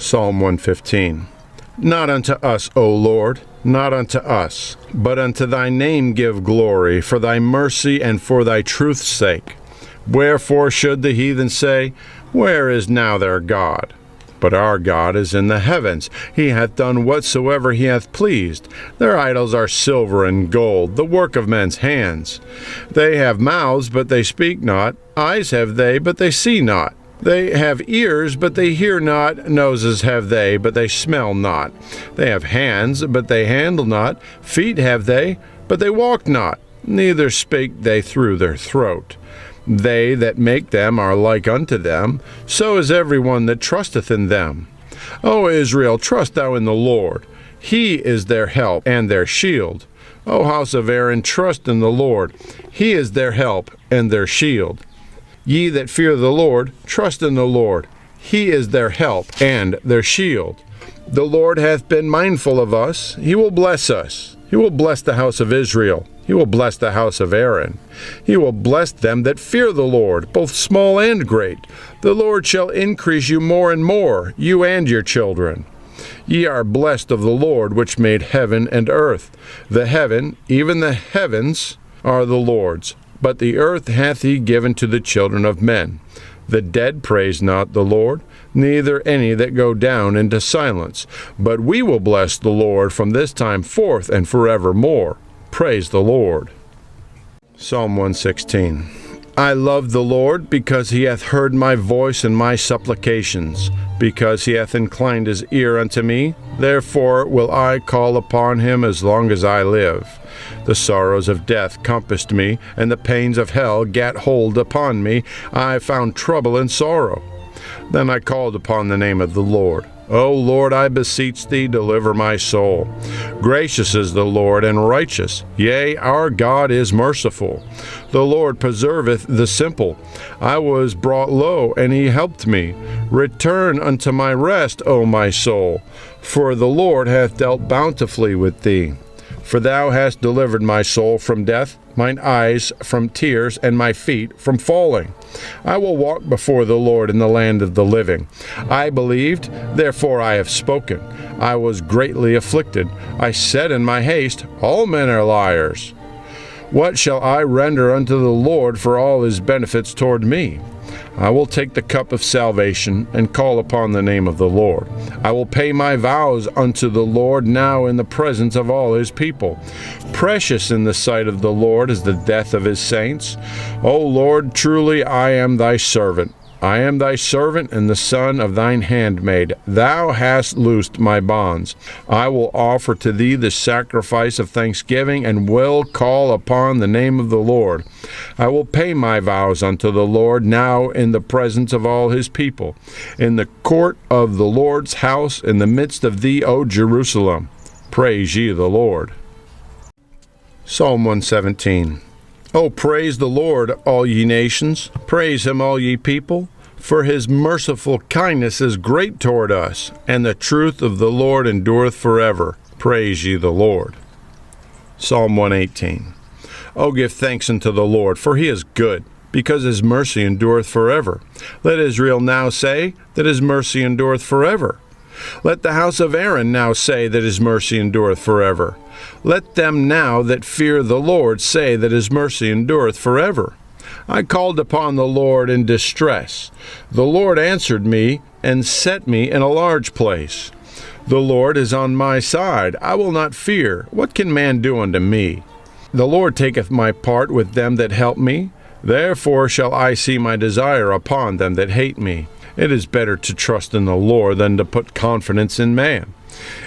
Psalm 115. Not unto us, O Lord, not unto us, but unto thy name give glory, for thy mercy and for thy truth's sake. Wherefore should the heathen say, Where is now their God? But our God is in the heavens. He hath done whatsoever he hath pleased. Their idols are silver and gold, the work of men's hands. They have mouths, but they speak not. Eyes have they, but they see not. They have ears, but they hear not. Noses have they, but they smell not. They have hands, but they handle not. Feet have they, but they walk not. Neither spake they through their throat. They that make them are like unto them. So is every one that trusteth in them. O Israel, trust thou in the Lord. He is their help and their shield. O house of Aaron, trust in the Lord. He is their help and their shield. Ye that fear the Lord, trust in the Lord. He is their help and their shield. The Lord hath been mindful of us. He will bless us. He will bless the house of Israel. He will bless the house of Aaron. He will bless them that fear the Lord, both small and great. The Lord shall increase you more and more, you and your children. Ye are blessed of the Lord, which made heaven and earth. The heaven, even the heavens, are the Lord's, but the earth hath he given to the children of men. The dead praise not the Lord, neither any that go down into silence. But we will bless the Lord from this time forth and forevermore. Praise the Lord. Psalm 116. I love the Lord, because he hath heard my voice and my supplications, because he hath inclined his ear unto me. Therefore will I call upon him as long as I live. The sorrows of death compassed me, and the pains of hell gat hold upon me. I found trouble and sorrow. Then I called upon the name of the Lord. O Lord, I beseech thee, deliver my soul. Gracious is the Lord, and righteous. Yea, our God is merciful. The Lord preserveth the simple. I was brought low, and he helped me. Return unto my rest, O my soul, for the Lord hath dealt bountifully with thee. For thou hast delivered my soul from death, mine eyes from tears, and my feet from falling. I will walk before the Lord in the land of the living. I believed, therefore I have spoken. I was greatly afflicted. I said in my haste, All men are liars. What shall I render unto the Lord for all his benefits toward me? I will take the cup of salvation and call upon the name of the Lord. I will pay my vows unto the Lord now in the presence of all his people. Precious in the sight of the Lord is the death of his saints. O Lord, truly I am thy servant. I am thy servant and the son of thine handmaid. Thou hast loosed my bonds. I will offer to thee the sacrifice of thanksgiving, and will call upon the name of the Lord. I will pay my vows unto the Lord now in the presence of all his people, in the court of the Lord's house, in the midst of thee, O Jerusalem. Praise ye the Lord. Psalm 117. O praise the Lord, all ye nations. Praise him, all ye people. For his merciful kindness is great toward us, and the truth of the Lord endureth forever. Praise ye the Lord. Psalm 118. O give thanks unto the Lord, for he is good, because his mercy endureth forever. Let Israel now say that his mercy endureth forever. Let the house of Aaron now say that his mercy endureth forever. Let them now that fear the Lord say that his mercy endureth forever. I called upon the Lord in distress. The Lord answered me and set me in a large place. The Lord is on my side. I will not fear. What can man do unto me? The Lord taketh my part with them that help me. Therefore shall I see my desire upon them that hate me. It is better to trust in the Lord than to put confidence in man.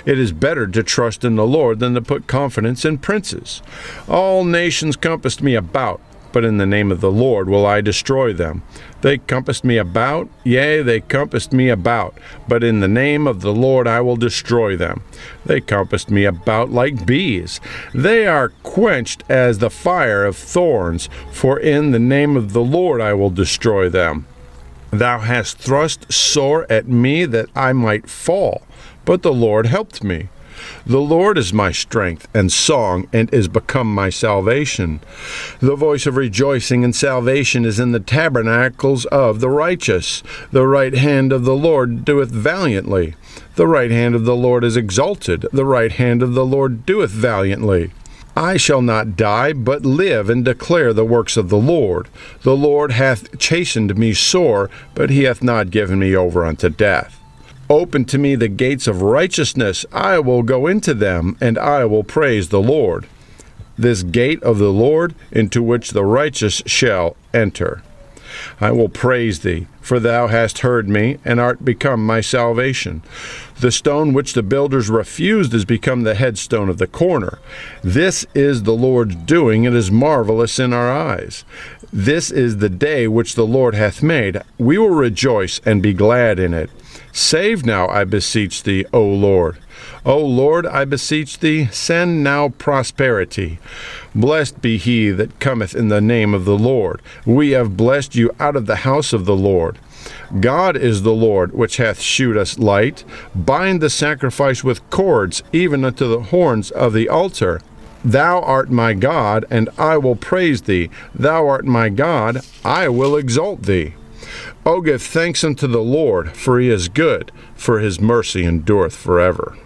It is better to trust in the Lord than to put confidence in princes. All nations compassed me about, but in the name of the Lord will I destroy them. They compassed me about, yea, they compassed me about, but in the name of the Lord I will destroy them. They compassed me about like bees. They are quenched as the fire of thorns, for in the name of the Lord I will destroy them. Thou hast thrust sore at me that I might fall, but the Lord helped me. The Lord is my strength and song, and is become my salvation. The voice of rejoicing and salvation is in the tabernacles of the righteous. The right hand of the Lord doeth valiantly. The right hand of the Lord is exalted. The right hand of the Lord doeth valiantly. I shall not die, but live and declare the works of the Lord. The Lord hath chastened me sore, but he hath not given me over unto death. Open to me the gates of righteousness. I will go into them, and I will praise the Lord. This gate of the Lord, into which the righteous shall enter. I will praise thee, for thou hast heard me, and art become my salvation. The stone which the builders refused is become the headstone of the corner. This is the Lord's doing, it is marvelous in our eyes. This is the day which the Lord hath made. We will rejoice and be glad in it. Save now, I beseech thee, O Lord. O Lord, I beseech thee, send now prosperity. Blessed be he that cometh in the name of the Lord. We have blessed you out of the house of the Lord. God is the Lord, which hath shewed us light. Bind the sacrifice with cords, even unto the horns of the altar. Thou art my God, and I will praise thee. Thou art my God, I will exalt thee. O give thanks unto the Lord, for he is good, for his mercy endureth forever.